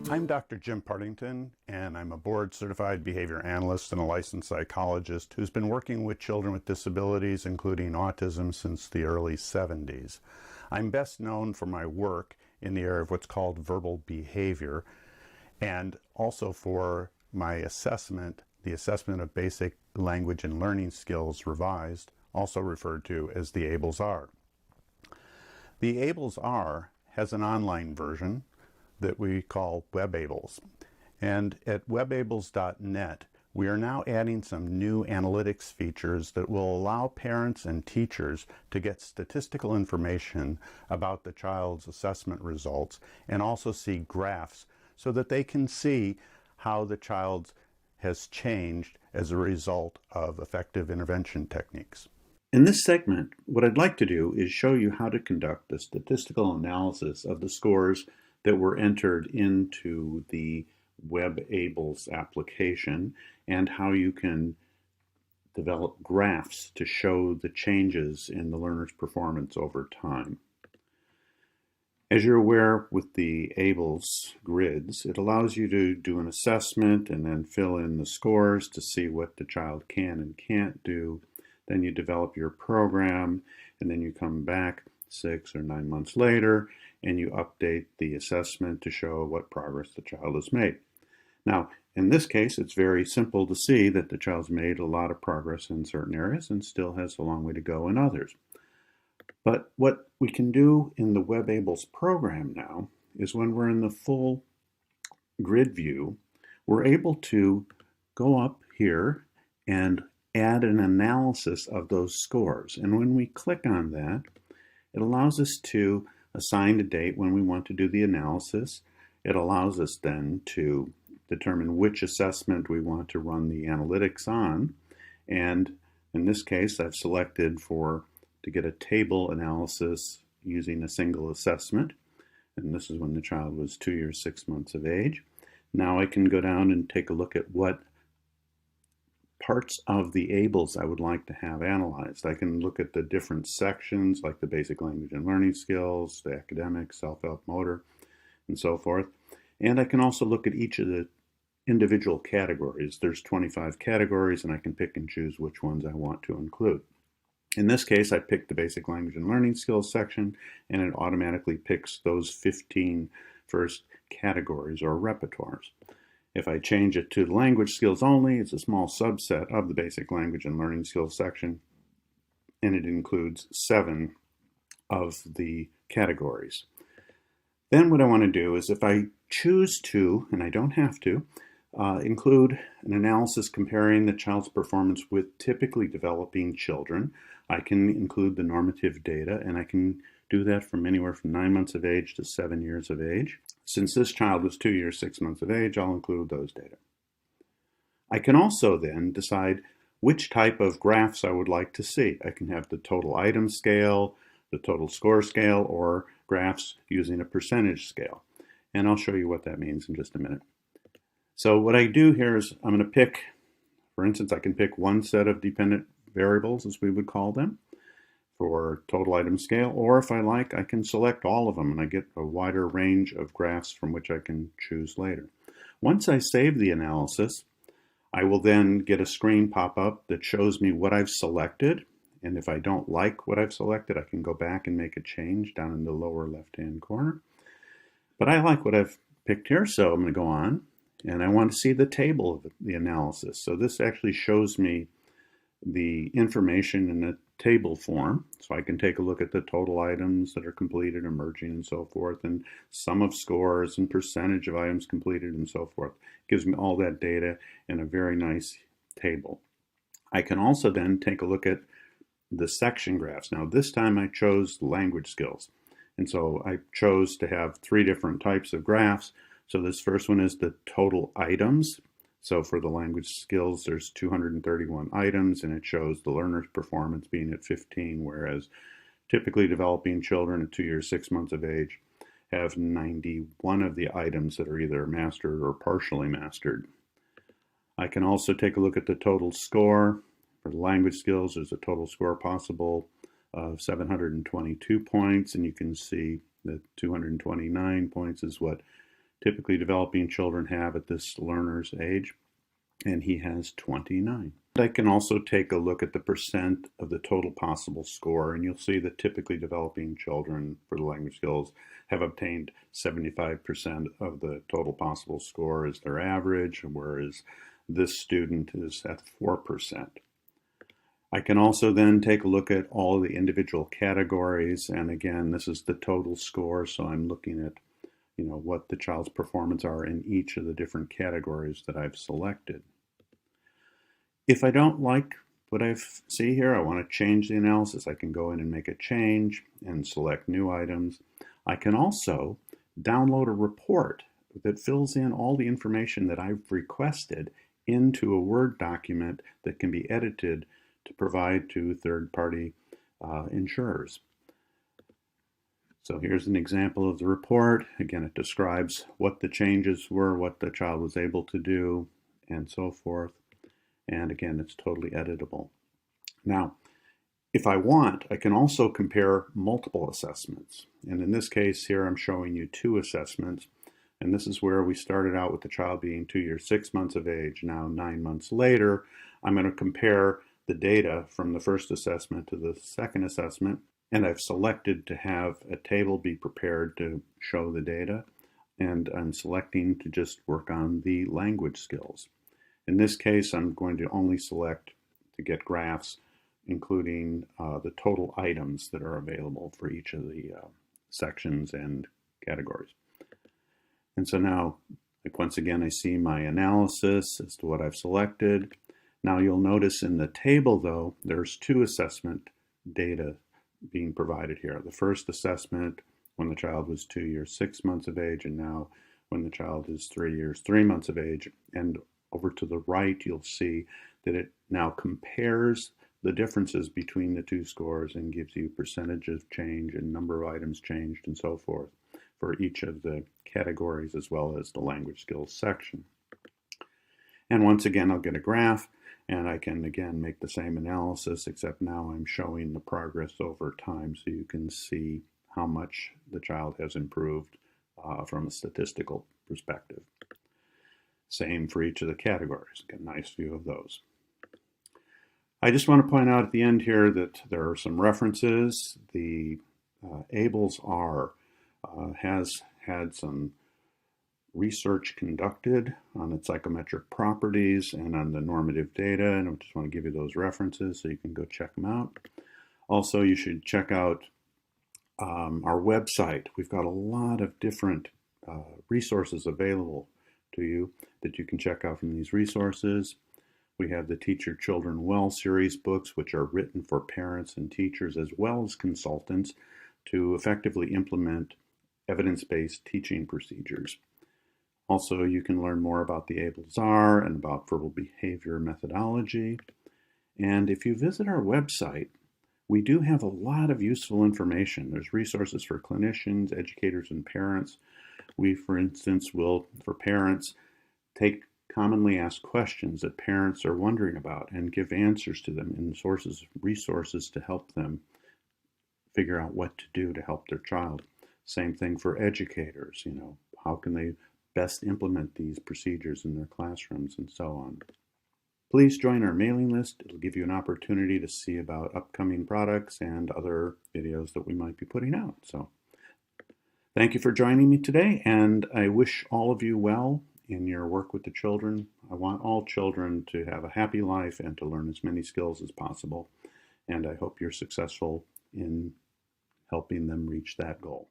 I'm Dr. Jim Partington, and I'm a board-certified behavior analyst and a licensed psychologist who's been working with children with disabilities, including autism, since the early 70s. I'm best known for my work in the area of what's called verbal behavior, and also for my assessment, the assessment of basic language and learning skills revised, also referred to as the ABLLS-R. The ABLLS-R has an online version that we call WebABLLS. And at WebABLLS.net, we are now adding some new analytics features that will allow parents and teachers to get statistical information about the child's assessment results and also see graphs so that they can see how the child has changed as a result of effective intervention techniques. In this segment, what I'd like to do is show you how to conduct the statistical analysis of the scores that were entered into the WebABLLS application and how you can develop graphs to show the changes in the learner's performance over time. As you're aware, with the ABLLS grids, it allows you to do an assessment and then fill in the scores to see what the child can and can't do. Then you develop your program, and then you come back 6 or 9 months later and you update the assessment to show what progress the child has made. Now, in this case, it's very simple to see that the child's made a lot of progress in certain areas and still has a long way to go in others. But what we can do in the WebABLLS program now is when we're in the full grid view, we're able to go up here and add an analysis of those scores. And when we click on that, it allows us to assign a date when we want to do the analysis. It allows us then to determine which assessment we want to run the analytics on. And in this case, I've selected to get a table analysis using a single assessment. And this is when the child was 2 years, 6 months of age. Now I can go down and take a look at what parts of the ABLLS I would like to have analyzed. I can look at the different sections like the basic language and learning skills, the academic, self-help, motor, and so forth. And I can also look at each of the individual categories. There's 25 categories and I can pick and choose which ones I want to include. In this case, I picked the basic language and learning skills section and it automatically picks those 15 first categories or repertoires. If I change it to language skills only, it's a small subset of the basic language and learning skills section, and it includes 7 of the categories. Then what I want to do is if I choose to, and I don't have to, include an analysis comparing the child's performance with typically developing children, I can include the normative data, and I can do that from anywhere from 9 months of age to 7 years of age. Since this child was 2 years, 6 months of age, I'll include those data. I can also then decide which type of graphs I would like to see. I can have the total item scale, the total score scale, or graphs using a percentage scale. And I'll show you what that means in just a minute. So what I do here is I'm going to pick, for instance, I can pick one set of dependent variables, as we would call them, for total item scale, or if I like, I can select all of them and I get a wider range of graphs from which I can choose later. Once I save the analysis, I will then get a screen pop up that shows me what I've selected, and if I don't like what I've selected, I can go back and make a change down in the lower left-hand corner. But I like what I've picked here, so I'm going to go on, and I want to see the table of the analysis. So this actually shows me the information in a table form, so I can take a look at the total items that are completed, emerging, and so forth, and sum of scores and percentage of items completed and so forth. It gives me all that data in a very nice table. I can also then take a look at the section graphs. Now this time I chose language skills, and so I chose to have 3 different types of graphs. So this first one is the total items. So for the language skills, there's 231 items, and it shows the learner's performance being at 15, whereas typically developing children at 2 years, 6 months of age have 91 of the items that are either mastered or partially mastered. I can also take a look at the total score. For the language skills, there's a total score possible of 722 points, and you can see that 229 points is what typically developing children have at this learner's age, and he has 29. I can also take a look at the percent of the total possible score, and you'll see that typically developing children for the language skills have obtained 75% of the total possible score as their average, whereas this student is at 4%. I can also then take a look at all the individual categories, and again, this is the total score, so I'm looking at what the child's performance are in each of the different categories that I've selected. If I don't like what I see here, I want to change the analysis. I can go in and make a change and select new items. I can also download a report that fills in all the information that I've requested into a Word document that can be edited to provide to third-party insurers. So here's an example of the report. Again, it describes what the changes were, what the child was able to do, and so forth. And again, it's totally editable. Now, if I want, I can also compare multiple assessments. And in this case here, I'm showing you 2 assessments. And this is where we started out with the child being 2 years, 6 months of age. Now, 9 months later, I'm going to compare the data from the first assessment to the second assessment. And I've selected to have a table be prepared to show the data. And I'm selecting to just work on the language skills. In this case, I'm going to only select to get graphs, including the total items that are available for each of the sections and categories. And so now, once again, I see my analysis as to what I've selected. Now you'll notice in the table, though, there's 2 assessment data being provided here. The first assessment when the child was 2 years, 6 months of age, and now when the child is 3 years, 3 months of age. And over to the right, you'll see that it now compares the differences between the 2 scores and gives you percentage of change and number of items changed and so forth for each of the categories as well as the language skills section. And once again, I'll get a graph, and I can again make the same analysis, except now I'm showing the progress over time so you can see how much the child has improved from a statistical perspective. Same for each of the categories. Get a nice view of those. I just want to point out at the end here that there are some references. The ABLLS-R has had some research conducted on its psychometric properties and on the normative data, and I just want to give you those references so you can go check them out. Also, you should check out our website. We've got a lot of different resources available to you that you can check out from these resources. We have the Teach Your Children Well series books, which are written for parents and teachers as well as consultants to effectively implement evidence-based teaching procedures. Also, you can learn more about the ABLLS-R and about verbal behavior methodology. And if you visit our website, we do have a lot of useful information. There's resources for clinicians, educators, and parents. We, for instance, will, for parents, take commonly asked questions that parents are wondering about and give answers to them in resources to help them figure out what to do to help their child. Same thing for educators, how can they best implement these procedures in their classrooms and so on. Please join our mailing list. It'll give you an opportunity to see about upcoming products and other videos that we might be putting out. So thank you for joining me today, and I wish all of you well in your work with the children. I want all children to have a happy life and to learn as many skills as possible, and I hope you're successful in helping them reach that goal.